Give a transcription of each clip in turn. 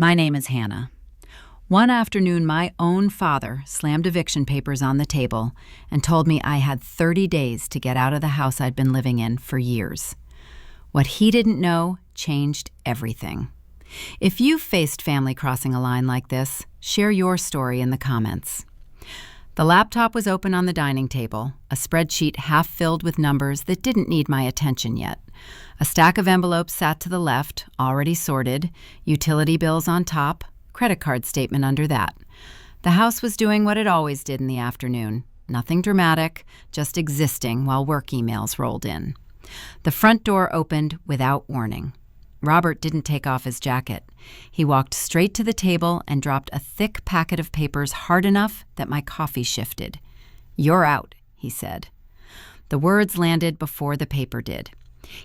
My name is Hannah. One afternoon, my own father slammed eviction papers on the table and told me I had 30 days to get out of the house I'd been living in for years. What he didn't know changed everything. If you've faced family crossing a line like this, share your story in the comments. The laptop was open on the dining table, a spreadsheet half filled with numbers that didn't need my attention yet. A stack of envelopes sat to the left, already sorted, utility bills on top, credit card statement under that. The house was doing what it always did in the afternoon. Nothing dramatic, just existing while work emails rolled in. The front door opened without warning. Robert didn't take off his jacket. He walked straight to the table and dropped a thick packet of papers hard enough that my coffee shifted. "You're out," he said. The words landed before the paper did.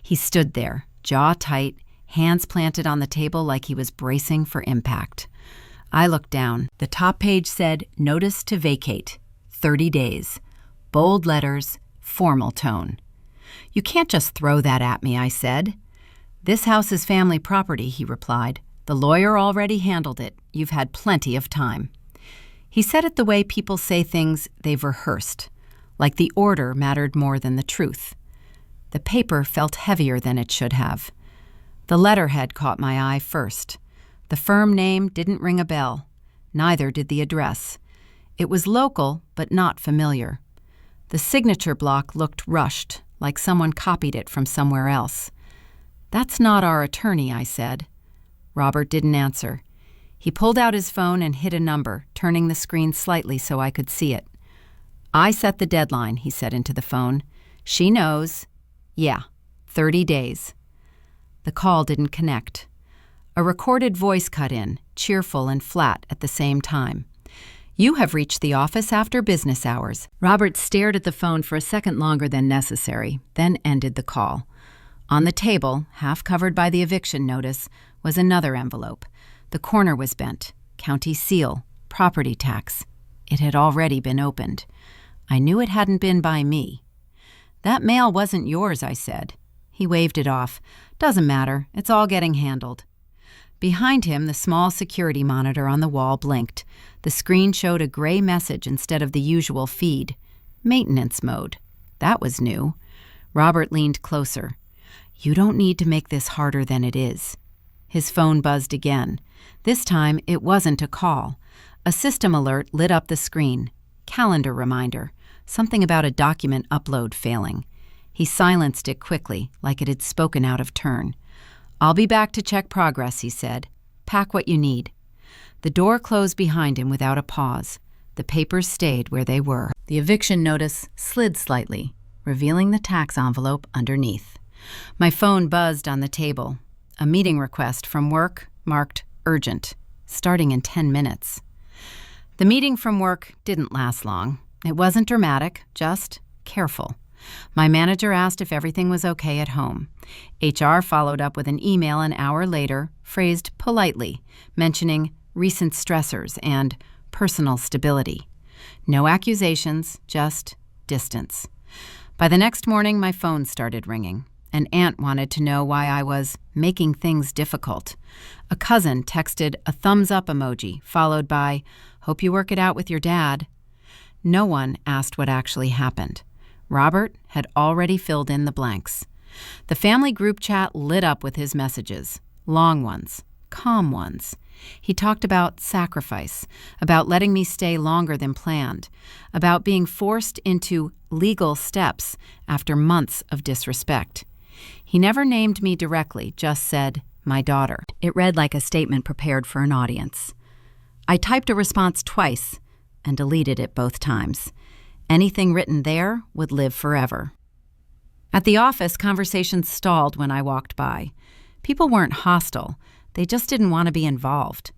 He stood there, jaw tight, hands planted on the table like he was bracing for impact. I looked down. The top page said, "Notice to vacate, 30 days. Bold letters, formal tone." "You can't just throw that at me," I said. "This house is family property," he replied. "The lawyer already handled it. You've had plenty of time." He said it the way people say things they've rehearsed, like the order mattered more than the truth. The paper felt heavier than it should have. The letterhead caught my eye first. The firm name didn't ring a bell. Neither did the address. It was local, but not familiar. The signature block looked rushed, like someone copied it from somewhere else. "That's not our attorney," I said. Robert didn't answer. He pulled out his phone and hit a number, turning the screen slightly so I could see it. "I set the deadline," he said into the phone. "She knows. Yeah, 30 days. The call didn't connect. A recorded voice cut in, cheerful and flat at the same time. "You have reached the office after business hours." Robert stared at the phone for a second longer than necessary, then ended the call. On the table, half covered by the eviction notice, was another envelope. The corner was bent. County seal, property tax. It had already been opened. I knew it hadn't been by me. "That mail wasn't yours," I said. He waved it off. "Doesn't matter. It's all getting handled." Behind him, the small security monitor on the wall blinked. The screen showed a gray message instead of the usual feed. Maintenance mode. That was new. Robert leaned closer. "You don't need to make this harder than it is." His phone buzzed again. This time, it wasn't a call. A system alert lit up the screen. Calendar reminder. Something about a document upload failing. He silenced it quickly, like it had spoken out of turn. "I'll be back to check progress," he said. "Pack what you need." The door closed behind him without a pause. The papers stayed where they were. The eviction notice slid slightly, revealing the tax envelope underneath. My phone buzzed on the table. A meeting request from work marked urgent, starting in 10 minutes. The meeting from work didn't last long. It wasn't dramatic, just careful. My manager asked if everything was okay at home. HR followed up with an email an hour later, phrased politely, mentioning recent stressors and personal stability. No accusations, just distance. By the next morning, my phone started ringing. An aunt wanted to know why I was making things difficult. A cousin texted a thumbs-up emoji, followed by, "Hope you work it out with your dad." No one asked what actually happened. Robert had already filled in the blanks. The family group chat lit up with his messages. Long ones, calm ones. He talked about sacrifice, about letting me stay longer than planned, about being forced into legal steps after months of disrespect. He never named me directly, just said, "my daughter." It read like a statement prepared for an audience. I typed a response twice and deleted it both times. Anything written there would live forever. At the office, conversations stalled when I walked by. People weren't hostile. They just didn't want to be involved.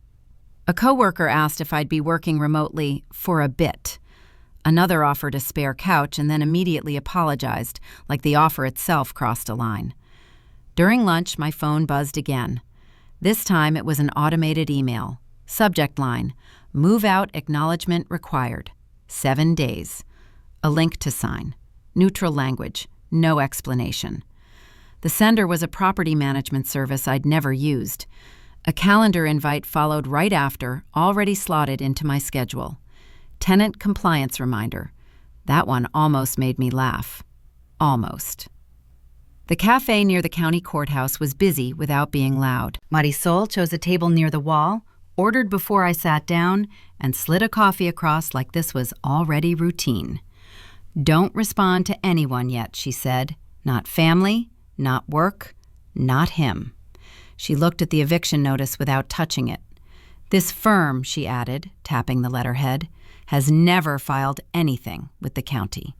A coworker asked if I'd be working remotely for a bit. Another offered a spare couch and then immediately apologized, like the offer itself crossed a line. During lunch, my phone buzzed again. This time it was an automated email. Subject line, "Move out acknowledgement required. 7 days." A link to sign. Neutral language. No explanation. The sender was a property management service I'd never used. A calendar invite followed right after, already slotted into my schedule. Tenant compliance reminder. That one almost made me laugh. Almost. The cafe near the county courthouse was busy without being loud. Marisol chose a table near the wall, ordered before I sat down, and slid a coffee across like this was already routine. "Don't respond to anyone yet," she said. "Not family, not work, not him." She looked at the eviction notice without touching it. "This firm," she added, tapping the letterhead, "has never filed anything with the county."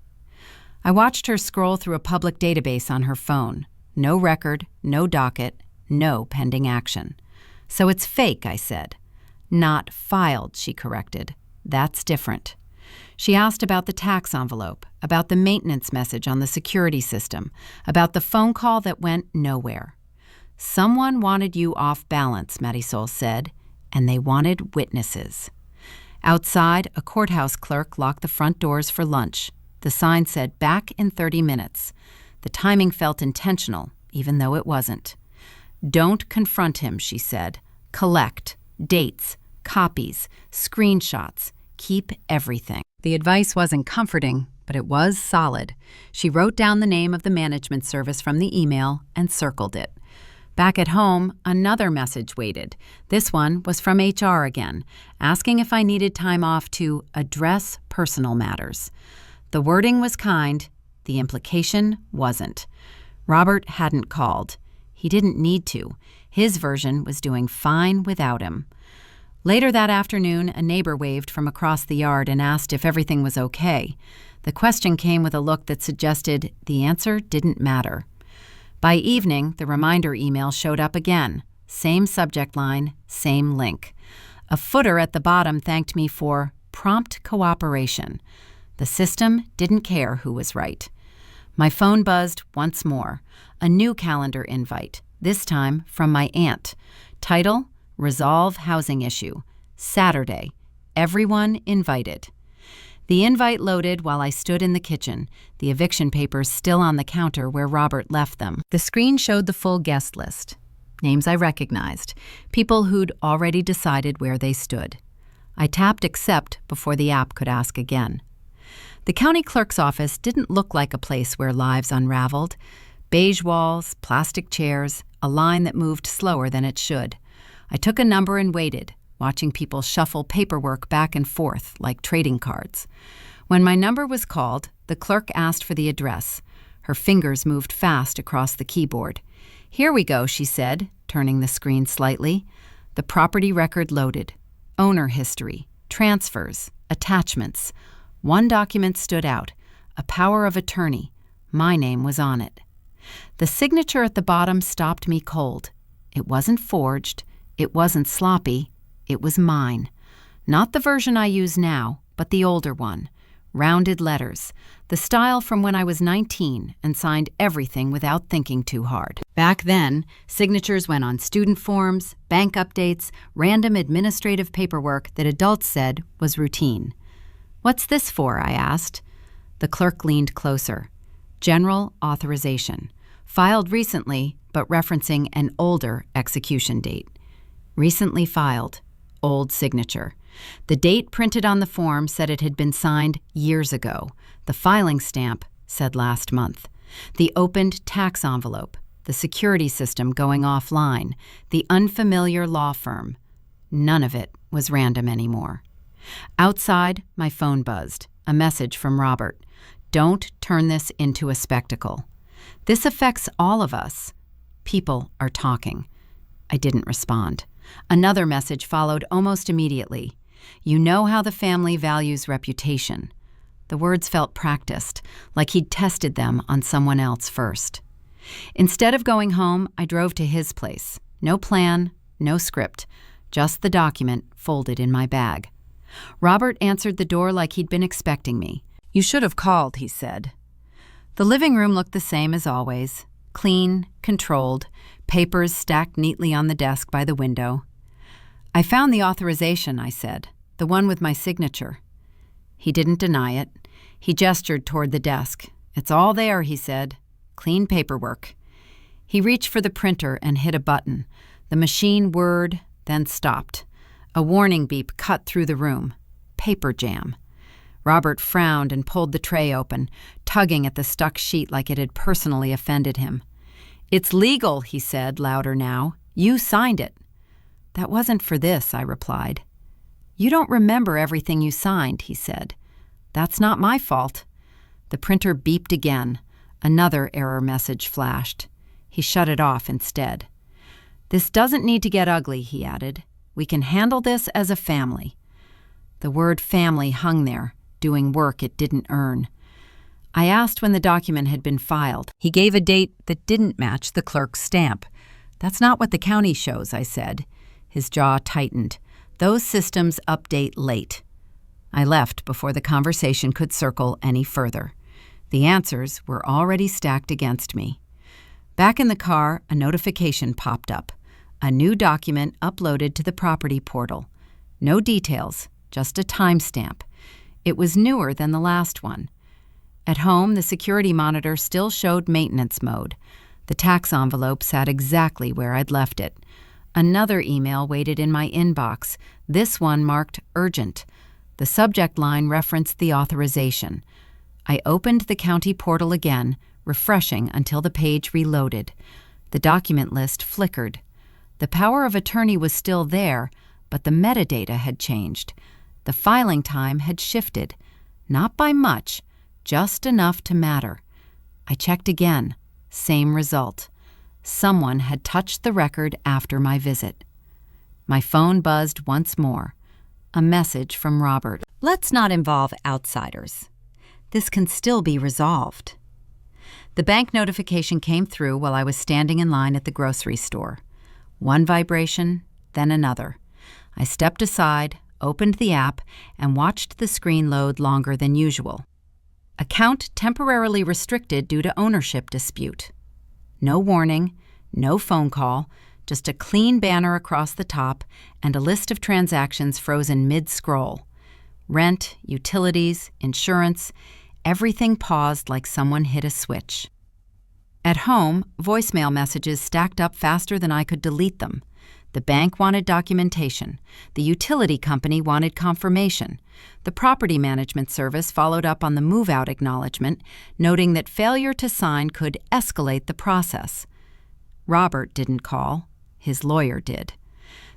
I watched her scroll through a public database on her phone. No record, no docket, no pending action. "So it's fake," I said. "Not filed," she corrected. "That's different." She asked about the tax envelope, about the maintenance message on the security system, about the phone call that went nowhere. "Someone wanted you off balance," Marisol said, "and they wanted witnesses." Outside, a courthouse clerk locked the front doors for lunch. The sign said, "Back in 30 minutes." The timing felt intentional, even though it wasn't. "Don't confront him," she said. "Collect. Dates. Copies. Screenshots. Keep everything." The advice wasn't comforting, but it was solid. She wrote down the name of the management service from the email and circled it. Back at home, another message waited. This one was from HR again, asking if I needed time off to address personal matters. The wording was kind, the implication wasn't. Robert hadn't called. He didn't need to. His version was doing fine without him. Later that afternoon, a neighbor waved from across the yard and asked if everything was okay. The question came with a look that suggested the answer didn't matter. By evening, the reminder email showed up again. Same subject line, same link. A footer at the bottom thanked me for prompt cooperation. The system didn't care who was right. My phone buzzed once more. A new calendar invite, this time from my aunt. Title, Resolve Housing Issue. Saturday. Everyone invited. The invite loaded while I stood in the kitchen, the eviction papers still on the counter where Robert left them. The screen showed the full guest list. Names I recognized. People who'd already decided where they stood. I tapped accept before the app could ask again. The county clerk's office didn't look like a place where lives unraveled. Beige walls, plastic chairs, a line that moved slower than it should. I took a number and waited, watching people shuffle paperwork back and forth like trading cards. When my number was called, the clerk asked for the address. Her fingers moved fast across the keyboard. "Here we go," she said, turning the screen slightly. The property record loaded. Owner history, transfers, attachments. One document stood out, a power of attorney. My name was on it. The signature at the bottom stopped me cold. It wasn't forged. It wasn't sloppy. It was mine. Not the version I use now, but the older one. Rounded letters. The style from when I was 19 and signed everything without thinking too hard. Back then, signatures went on student forms, bank updates, random administrative paperwork that adults said was routine. "What's this for?" I asked. The clerk leaned closer. "General authorization. Filed recently, but referencing an older execution date." Recently filed. Old signature. The date printed on the form said it had been signed years ago. The filing stamp said last month. The opened tax envelope. The security system going offline. The unfamiliar law firm. None of it was random anymore. Outside, my phone buzzed. A message from Robert. "Don't turn this into a spectacle. This affects all of us. People are talking." I didn't respond. Another message followed almost immediately. "You know how the family values reputation." The words felt practiced, like he'd tested them on someone else first. Instead of going home, I drove to his place. No plan, no script, just the document folded in my bag. Robert answered the door like he'd been expecting me. "You should have called," he said. The living room looked the same as always. Clean, controlled, papers stacked neatly on the desk by the window. "I found the authorization," I said, "the one with my signature." He didn't deny it. He gestured toward the desk. "It's all there," he said. "Clean paperwork." He reached for the printer and hit a button. The machine whirred, then stopped. A warning beep cut through the room. Paper jam. Robert frowned and pulled the tray open, tugging at the stuck sheet like it had personally offended him. "It's legal," he said, louder now. "You signed it." "That wasn't for this," I replied. "You don't remember everything you signed," he said. "That's not my fault." The printer beeped again. Another error message flashed. He shut it off instead. "This doesn't need to get ugly," he added. "We can handle this as a family." The word family hung there, doing work it didn't earn. I asked when the document had been filed. He gave a date that didn't match the clerk's stamp. "That's not what the county shows," I said. His jaw tightened. "Those systems update late." I left before the conversation could circle any further. The answers were already stacked against me. Back in the car, a notification popped up. A new document uploaded to the property portal. No details, just a timestamp. It was newer than the last one. At home, the security monitor still showed maintenance mode. The tax envelope sat exactly where I'd left it. Another email waited in my inbox, this one marked urgent. The subject line referenced the authorization. I opened the county portal again, refreshing until the page reloaded. The document list flickered. The power of attorney was still there, but the metadata had changed. The filing time had shifted. Not by much, just enough to matter. I checked again. Same result. Someone had touched the record after my visit. My phone buzzed once more. A message from Robert. "Let's not involve outsiders. This can still be resolved." The bank notification came through while I was standing in line at the grocery store. One vibration, then another. I stepped aside, opened the app, and watched the screen load longer than usual. Account temporarily restricted due to ownership dispute. No warning, no phone call, just a clean banner across the top and a list of transactions frozen mid-scroll. Rent, utilities, insurance, everything paused like someone hit a switch. At home, voicemail messages stacked up faster than I could delete them. The bank wanted documentation. The utility company wanted confirmation. The property management service followed up on the move-out acknowledgement, noting that failure to sign could escalate the process. Robert didn't call. His lawyer did.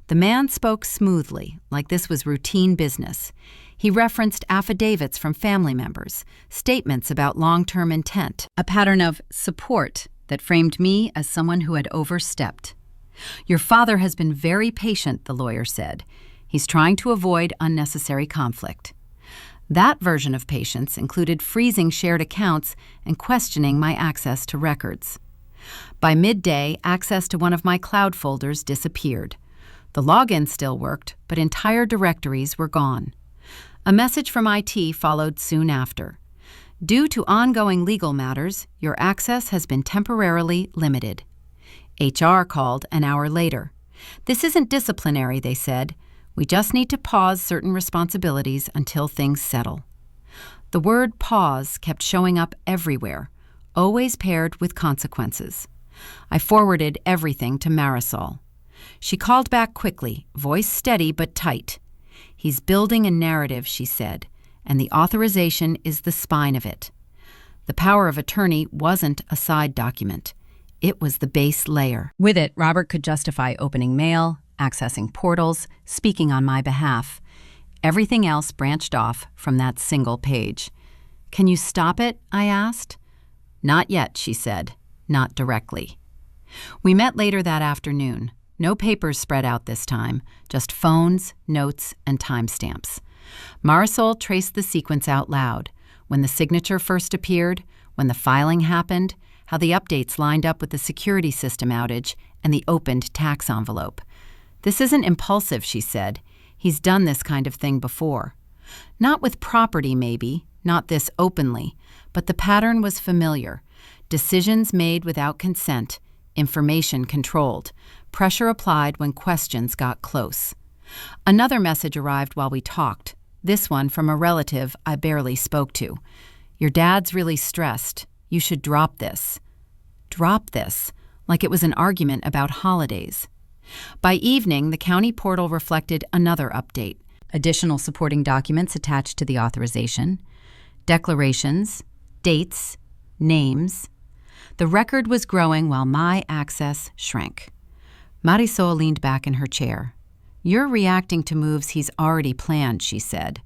The man spoke smoothly, like this was routine business. He referenced affidavits from family members, statements about long-term intent, a pattern of support that framed me as someone who had overstepped. "Your father has been very patient," the lawyer said. "He's trying to avoid unnecessary conflict." That version of patience included freezing shared accounts and questioning my access to records. By midday, access to one of my cloud folders disappeared. The login still worked, but entire directories were gone. A message from IT followed soon after. "Due to ongoing legal matters, your access has been temporarily limited." HR called an hour later. "This isn't disciplinary," they said. "We just need to pause certain responsibilities until things settle." The word pause kept showing up everywhere, always paired with consequences. I forwarded everything to Marisol. She called back quickly, voice steady but tight. "He's building a narrative," she said, "and the authorization is the spine of it." The power of attorney wasn't a side document. It was the base layer. With it, Robert could justify opening mail, accessing portals, speaking on my behalf. Everything else branched off from that single page. "Can you stop it?" I asked. "Not yet," she said. Not directly. We met later that afternoon. No papers spread out this time, just phones, notes, and timestamps. Marisol traced the sequence out loud. When the signature first appeared, when the filing happened, how the updates lined up with the security system outage and the opened tax envelope. "This isn't impulsive," she said. "He's done this kind of thing before. Not with property, maybe, not this openly, but the pattern was familiar. Decisions made without consent, information controlled, pressure applied when questions got close." Another message arrived while we talked, this one from a relative I barely spoke to. "Your dad's really stressed. You should drop this." Drop this, like it was an argument about holidays. By evening, the county portal reflected another update. Additional supporting documents attached to the authorization, declarations, dates, names. The record was growing while my access shrank. Marisol leaned back in her chair. "You're reacting to moves he's already planned," she said.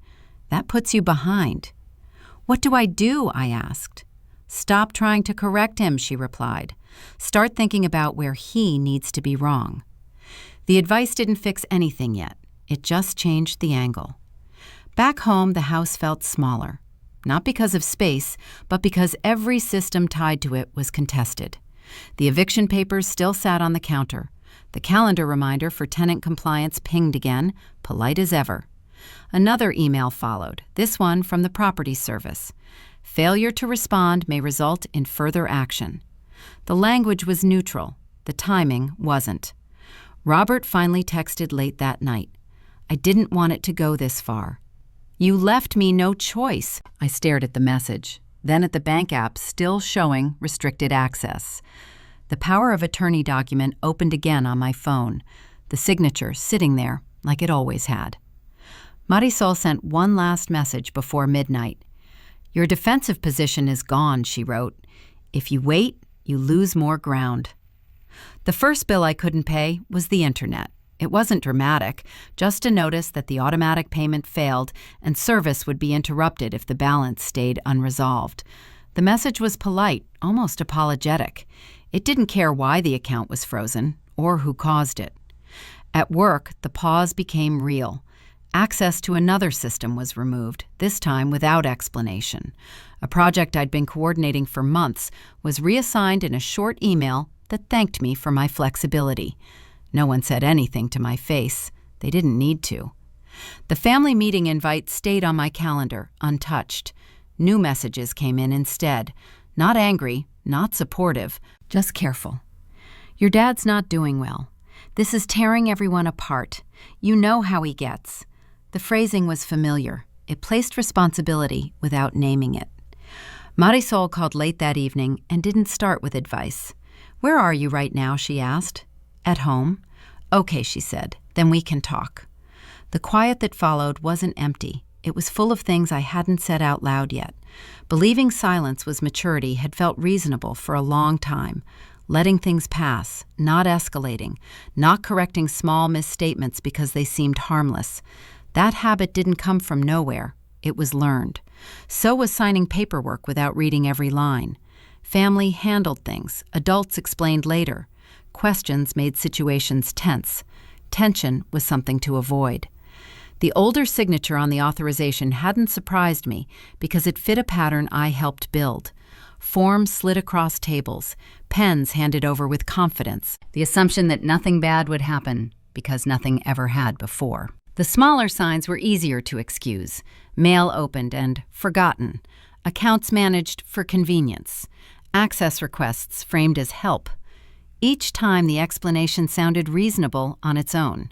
"That puts you behind." "What do I do?" I asked. "Stop trying to correct him," she replied. "Start thinking about where he needs to be wrong." The advice didn't fix anything yet. It just changed the angle. Back home, the house felt smaller. Not because of space, but because every system tied to it was contested. The eviction papers still sat on the counter. The calendar reminder for tenant compliance pinged again, polite as ever. Another email followed, this one from the Property Service. Failure to respond may result in further action. The language was neutral. The timing wasn't. Robert finally texted late that night. "I didn't want it to go this far." "You left me no choice." I stared at the message, then at the bank app still showing restricted access. The power of attorney document opened again on my phone, the signature sitting there like it always had. Marisol sent one last message before midnight. "Your defensive position is gone," she wrote. "If you wait, you lose more ground." The first bill I couldn't pay was the internet. It wasn't dramatic, just a notice that the automatic payment failed and service would be interrupted if the balance stayed unresolved. The message was polite, almost apologetic. It didn't care why the account was frozen or who caused it. At work, the pause became real. Access to another system was removed, this time without explanation. A project I'd been coordinating for months was reassigned in a short email that thanked me for my flexibility. No one said anything to my face. They didn't need to. The family meeting invite stayed on my calendar, untouched. New messages came in instead. Not angry, not supportive, just careful. "Your dad's not doing well. This is tearing everyone apart. You know how he gets." The phrasing was familiar. It placed responsibility without naming it. Marisol called late that evening and didn't start with advice. "Where are you right now?" she asked. "At home." "Okay," she said, "then we can talk." The quiet that followed wasn't empty. It was full of things I hadn't said out loud yet. Believing silence was maturity had felt reasonable for a long time. Letting things pass, not escalating, not correcting small misstatements because they seemed harmless. That habit didn't come from nowhere. It was learned. So was signing paperwork without reading every line. Family handled things. Adults explained later. Questions made situations tense. Tension was something to avoid. The older signature on the authorization hadn't surprised me because it fit a pattern I helped build. Forms slid across tables, pens handed over with confidence, the assumption that nothing bad would happen because nothing ever had before. The smaller signs were easier to excuse. Mail opened and forgotten. Accounts managed for convenience. Access requests framed as help. Each time the explanation sounded reasonable on its own.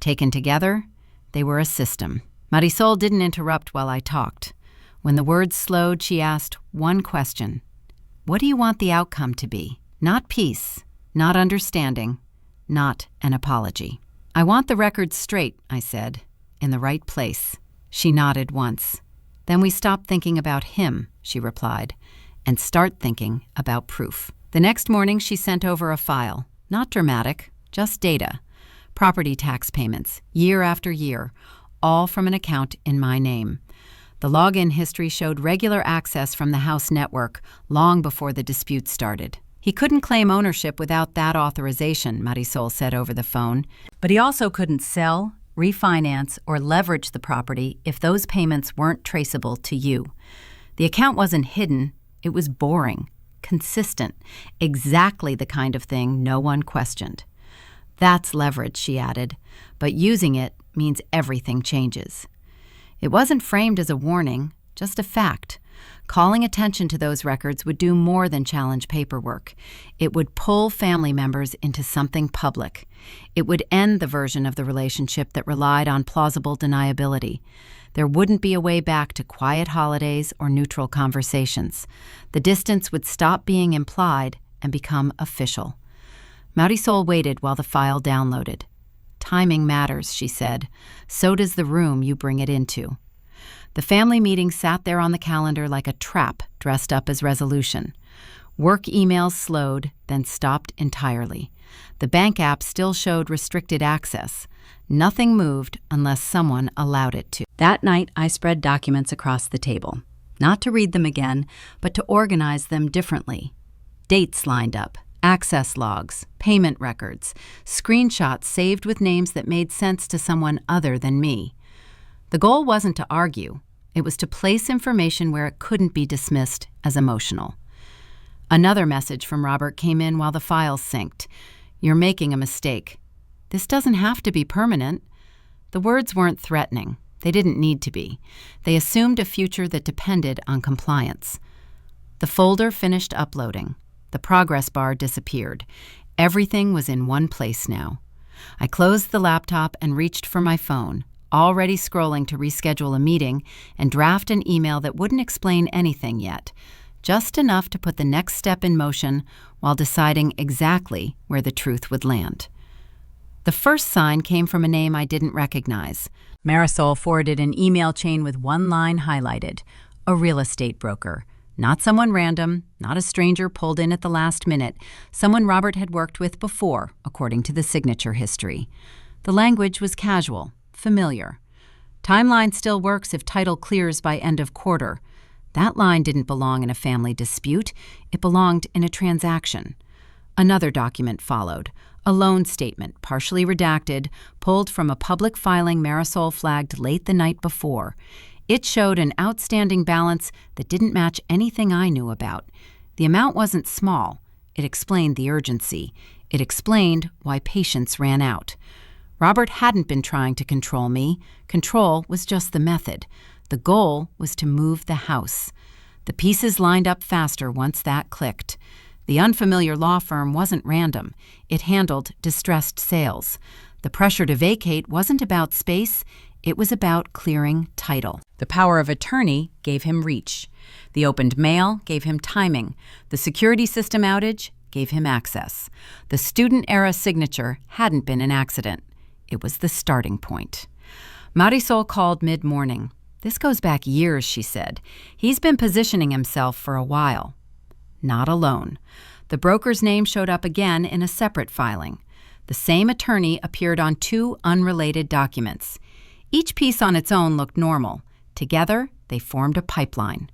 Taken together, they were a system. Marisol didn't interrupt while I talked. When the words slowed, she asked one question. "What do you want the outcome to be? Not peace, not understanding, not an apology." "I want the record straight," I said, "in the right place." She nodded once. "Then we stop thinking about him," she replied, "and start thinking about proof." The next morning, she sent over a file. Not dramatic, just data. Property tax payments, year after year, all from an account in my name. The login history showed regular access from the house network long before the dispute started. "He couldn't claim ownership without that authorization," Marisol said over the phone. "But he also couldn't sell, refinance, or leverage the property if those payments weren't traceable to you. The account wasn't hidden, it was boring. Consistent, exactly the kind of thing no one questioned. That's leverage," she added, "but using it means everything changes." It wasn't framed as a warning, just a fact. Calling attention to those records would do more than challenge paperwork. It would pull family members into something public. It would end the version of the relationship that relied on plausible deniability. There wouldn't be a way back to quiet holidays or neutral conversations. The distance would stop being implied and become official. Marisol waited while the file downloaded. Timing matters, she said. So does the room you bring it into. The family meeting sat there on the calendar like a trap dressed up as resolution. Work emails slowed, then stopped entirely. The bank app still showed restricted access. Nothing moved unless someone allowed it to. That night, I spread documents across the table. Not to read them again, but to organize them differently. Dates lined up, access logs, payment records, screenshots saved with names that made sense to someone other than me. The goal wasn't to argue. It was to place information where it couldn't be dismissed as emotional. Another message from Robert came in while the files synced. "You're making a mistake. This doesn't have to be permanent." The words weren't threatening. They didn't need to be. They assumed a future that depended on compliance. The folder finished uploading. The progress bar disappeared. Everything was in one place now. I closed the laptop and reached for my phone, already scrolling to reschedule a meeting and draft an email that wouldn't explain anything yet, just enough to put the next step in motion while deciding exactly where the truth would land. The first sign came from a name I didn't recognize. Marisol forwarded an email chain with one line highlighted: a real estate broker. Not someone random, not a stranger pulled in at the last minute, someone Robert had worked with before, according to the signature history. The language was casual, familiar. Timeline still works if title clears by end of quarter. That line didn't belong in a family dispute. It belonged in a transaction. Another document followed, a loan statement, partially redacted, pulled from a public filing Marisol flagged late the night before. It showed an outstanding balance that didn't match anything I knew about. The amount wasn't small. It explained the urgency. It explained why patience ran out. Robert hadn't been trying to control me. Control was just the method. The goal was to move the house. The pieces lined up faster once that clicked. The unfamiliar law firm wasn't random. It handled distressed sales. The pressure to vacate wasn't about space. It was about clearing title. The power of attorney gave him reach. The opened mail gave him timing. The security system outage gave him access. The student-era signature hadn't been an accident. It was the starting point. Marisol called mid-morning. "This goes back years," she said. "He's been positioning himself for a while." Not alone. The broker's name showed up again in a separate filing. The same attorney appeared on two unrelated documents. Each piece on its own looked normal. Together, they formed a pipeline.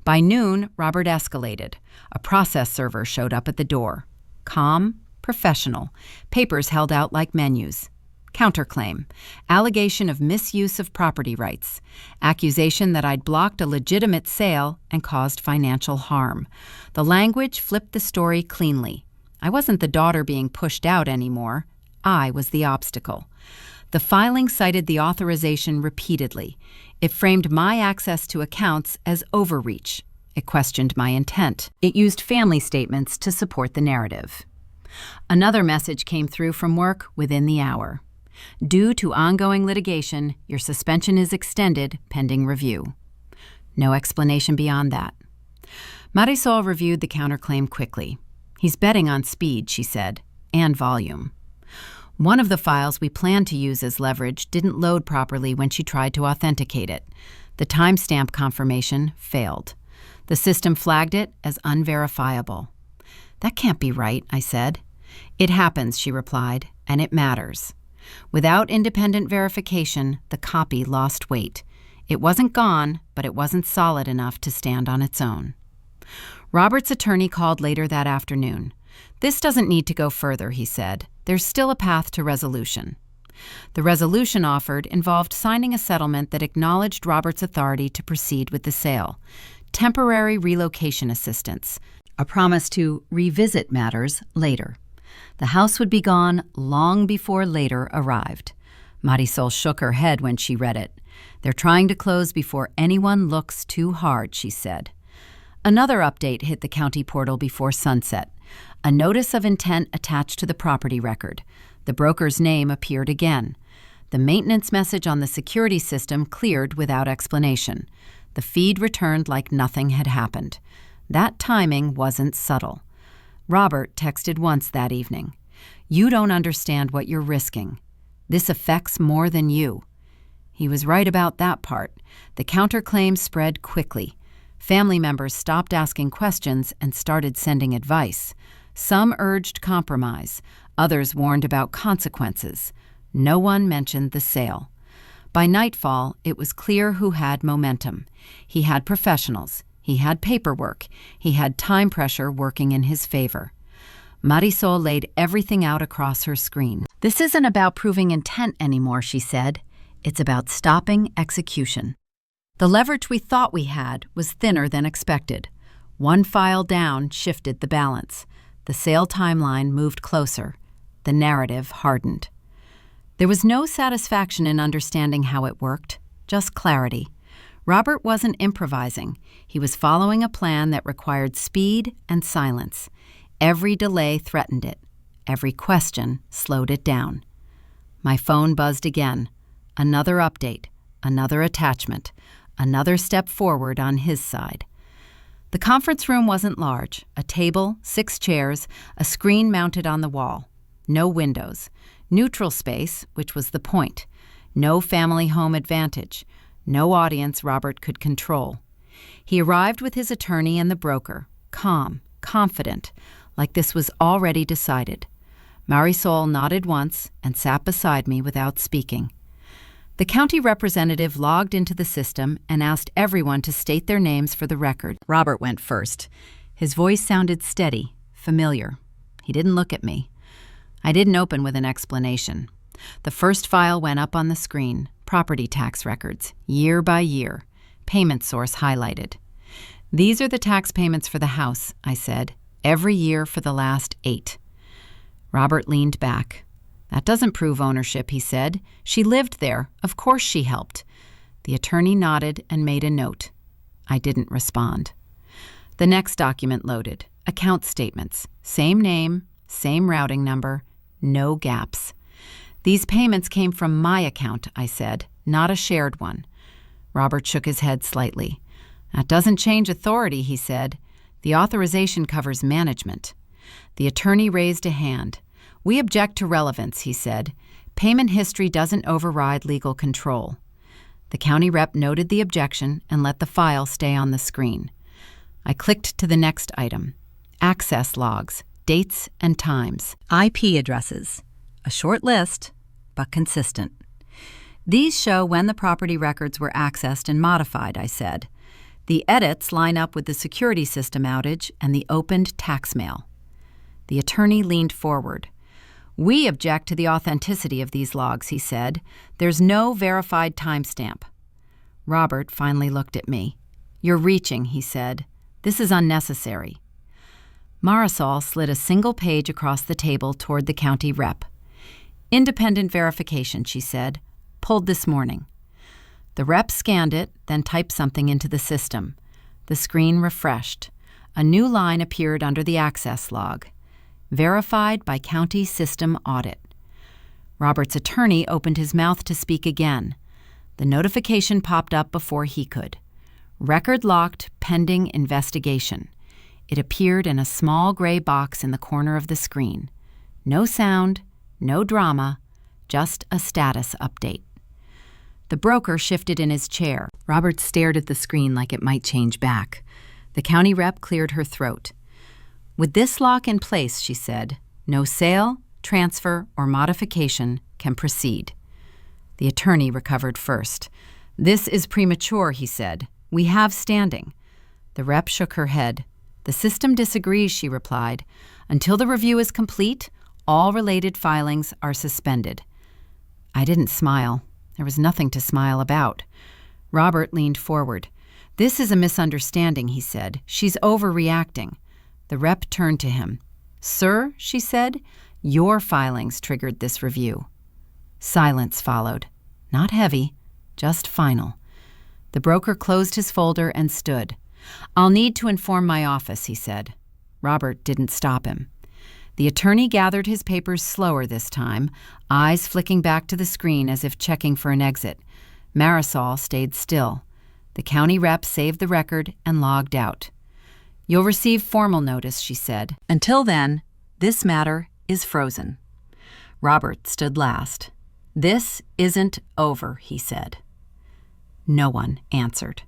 By noon, Robert escalated. A process server showed up at the door. Calm, professional, papers held out like menus. Counterclaim, allegation of misuse of property rights, accusation that I'd blocked a legitimate sale and caused financial harm. The language flipped the story cleanly. I wasn't the daughter being pushed out anymore. I was the obstacle. The filing cited the authorization repeatedly. It framed my access to accounts as overreach. It questioned my intent. It used family statements to support the narrative. Another message came through from work within the hour. Due to ongoing litigation, your suspension is extended pending review. No explanation beyond that. Marisol reviewed the counterclaim quickly. He's betting on speed, she said, and volume. One of the files we planned to use as leverage didn't load properly when she tried to authenticate it. The timestamp confirmation failed. The system flagged it as unverifiable. "That can't be right," I said. "It happens," she replied, "and it matters." Without independent verification, the copy lost weight. It wasn't gone, but it wasn't solid enough to stand on its own. Robert's attorney called later that afternoon. "This doesn't need to go further," he said. "There's still a path to resolution." The resolution offered involved signing a settlement that acknowledged Robert's authority to proceed with the sale, temporary relocation assistance, a promise to revisit matters later. The house would be gone long before later arrived. Marisol shook her head when she read it. "They're trying to close before anyone looks too hard," she said. Another update hit the county portal before sunset. A notice of intent attached to the property record. The broker's name appeared again. The maintenance message on the security system cleared without explanation. The feed returned like nothing had happened. That timing wasn't subtle. Robert texted once that evening. You don't understand what you're risking. This affects more than you." He was right about that part. The counterclaims spread quickly. Family members stopped asking questions and started sending advice. Some urged compromise. Others warned about consequences. No one mentioned the sale. By nightfall, it was clear who had momentum. He had professionals. He had paperwork. He had time pressure working in his favor. Marisol laid everything out across her screen. "This isn't about proving intent anymore," she said. "It's about stopping execution." The leverage we thought we had was thinner than expected. One file down shifted the balance. The sale timeline moved closer. The narrative hardened. There was no satisfaction in understanding how it worked, just clarity. Robert wasn't improvising. He was following a plan that required speed and silence. Every delay threatened it. Every question slowed it down. My phone buzzed again. Another update, another attachment, another step forward on his side. The conference room wasn't large. A table, 6 chairs, a screen mounted on the wall. No windows. Neutral space, which was the point. No family home advantage. No audience Robert could control. He arrived with his attorney and the broker, calm, confident, like this was already decided. Marisol nodded once and sat beside me without speaking. The county representative logged into the system and asked everyone to state their names for the record. Robert went first. His voice sounded steady, familiar. He didn't look at me. I didn't open with an explanation. The first file went up on the screen, property tax records, year by year, payment source highlighted. "These are the tax payments for the house," I said, "every year for the last 8. Robert leaned back. "That doesn't prove ownership," he said. "She lived there. Of course she helped." The attorney nodded and made a note. I didn't respond. The next document loaded. Account statements. Same name, same routing number, no gaps. "These payments came from my account," I said, "not a shared one." Robert shook his head slightly. "That doesn't change authority," he said. "The authorization covers management." The attorney raised a hand. "We object to relevance," he said. "Payment history doesn't override legal control." The county rep noted the objection and let the file stay on the screen. I clicked to the next item. Access logs, dates and times, IP addresses. A short list, but consistent. "These show when the property records were accessed and modified," I said. "The edits line up with the security system outage and the opened tax mail." The attorney leaned forward. "We object to the authenticity of these logs," he said. "There's no verified timestamp." Robert finally looked at me. "You're reaching," he said. "This is unnecessary." Marisol slid a single page across the table toward the county rep. "Independent verification," she said. "Pulled this morning." The rep scanned it, then typed something into the system. The screen refreshed. A new line appeared under the access log. Verified by county system audit. Robert's attorney opened his mouth to speak again. The notification popped up before he could. Record locked pending investigation. It appeared in a small gray box in the corner of the screen. No sound, no drama, just a status update. The broker shifted in his chair. Robert stared at the screen like it might change back. The county rep cleared her throat. "With this lock in place," she said, "no sale, transfer, or modification can proceed." The attorney recovered first. "This is premature," he said. "We have standing." The rep shook her head. "The system disagrees," she replied. "Until the review is complete, all related filings are suspended." I didn't smile. There was nothing to smile about. Robert leaned forward. "This is a misunderstanding," he said. "She's overreacting." The rep turned to him. "Sir," she said, "your filings triggered this review." Silence followed. Not heavy, just final. The broker closed his folder and stood. "I'll need to inform my office," he said. Robert didn't stop him. The attorney gathered his papers slower this time, eyes flicking back to the screen as if checking for an exit. Marisol stayed still. The county rep saved the record and logged out. "You'll receive formal notice," she said. "Until then, this matter is frozen." Robert stood last. "This isn't over," he said. No one answered.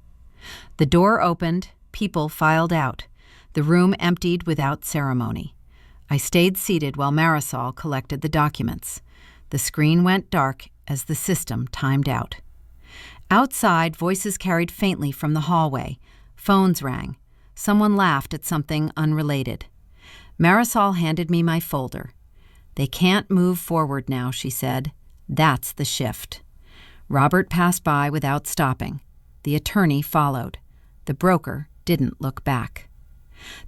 The door opened, people filed out. The room emptied without ceremony. I stayed seated while Marisol collected the documents. The screen went dark as the system timed out. Outside, voices carried faintly from the hallway. Phones rang. Someone laughed at something unrelated. Marisol handed me my folder. "They can't move forward now," she said. "That's the shift." Robert passed by without stopping. The attorney followed. The broker didn't look back.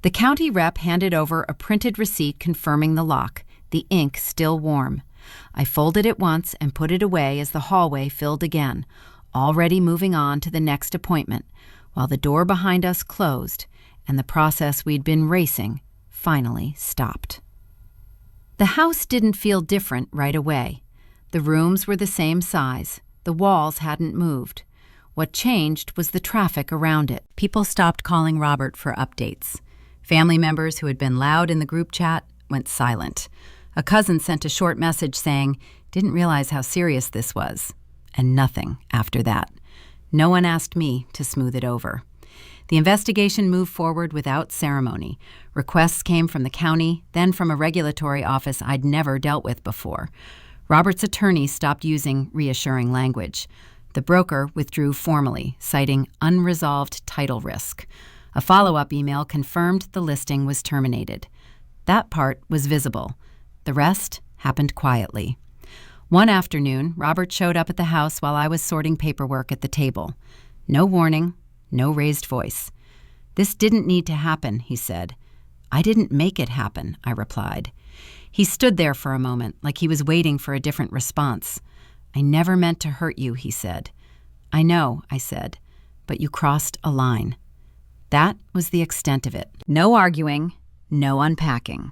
The county rep handed over a printed receipt confirming the lock, the ink still warm. I folded it once and put it away as the hallway filled again, already moving on to the next appointment, while the door behind us closed and the process we'd been racing finally stopped. The house didn't feel different right away. The rooms were the same size. The walls hadn't moved. What changed was the traffic around it. People stopped calling Robert for updates. Family members who had been loud in the group chat went silent. A cousin sent a short message saying, "Didn't realize how serious this was." And nothing after that. No one asked me to smooth it over. The investigation moved forward without ceremony. Requests came from the county, then from a regulatory office I'd never dealt with before. Robert's attorney stopped using reassuring language. The broker withdrew formally, citing unresolved title risk. A follow-up email confirmed the listing was terminated. That part was visible. The rest happened quietly. One afternoon, Robert showed up at the house while I was sorting paperwork at the table. No warning, no raised voice. "This didn't need to happen," he said. "I didn't make it happen," I replied. He stood there for a moment, like he was waiting for a different response. "I never meant to hurt you," he said. "I know," I said, "but you crossed a line." That was the extent of it. No arguing, no unpacking.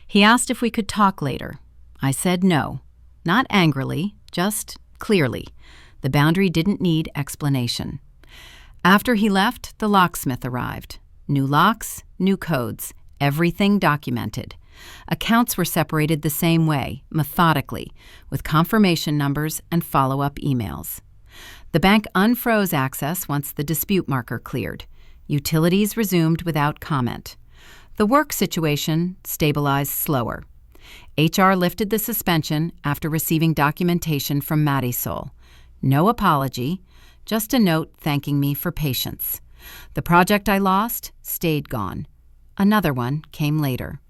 He asked if we could talk later. I said no. Not angrily, just clearly. The boundary didn't need explanation. After he left, the locksmith arrived. New locks, new codes, everything documented. Accounts were separated the same way, methodically, with confirmation numbers and follow-up emails. The bank unfroze access once the dispute marker cleared. Utilities resumed without comment. The work situation stabilized slower. HR lifted the suspension after receiving documentation from Marisol. No apology, just a note thanking me for patience. The project I lost stayed gone. Another one came later.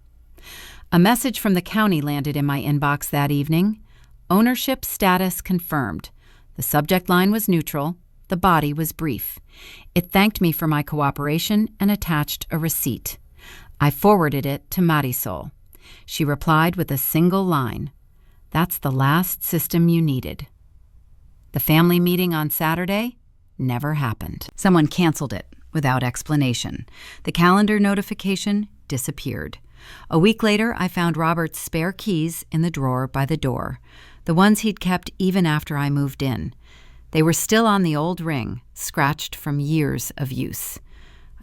A message from the county landed in my inbox that evening. Ownership status confirmed. The subject line was neutral. The body was brief. It thanked me for my cooperation and attached a receipt. I forwarded it to Marisol. She replied with a single line. "That's the last system you needed." The family meeting on Saturday never happened. Someone canceled it without explanation. The calendar notification disappeared. A week later, I found Robert's spare keys in the drawer by the door, the ones he'd kept even after I moved in. They were still on the old ring, scratched from years of use.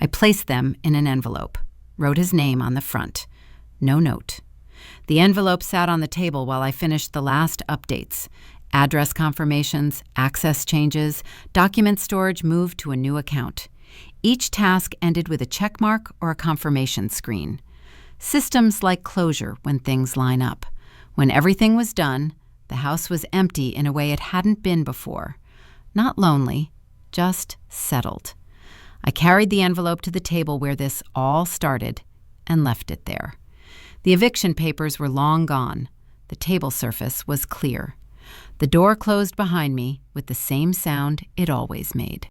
I placed them in an envelope, wrote his name on the front. No note. The envelope sat on the table while I finished the last updates. Address confirmations, access changes, document storage moved to a new account. Each task ended with a check mark or a confirmation screen. Systems like closure when things line up. When everything was done, the house was empty in a way it hadn't been before. Not lonely, just settled. I carried the envelope to the table where this all started and left it there. The eviction papers were long gone. The table surface was clear. The door closed behind me with the same sound it always made.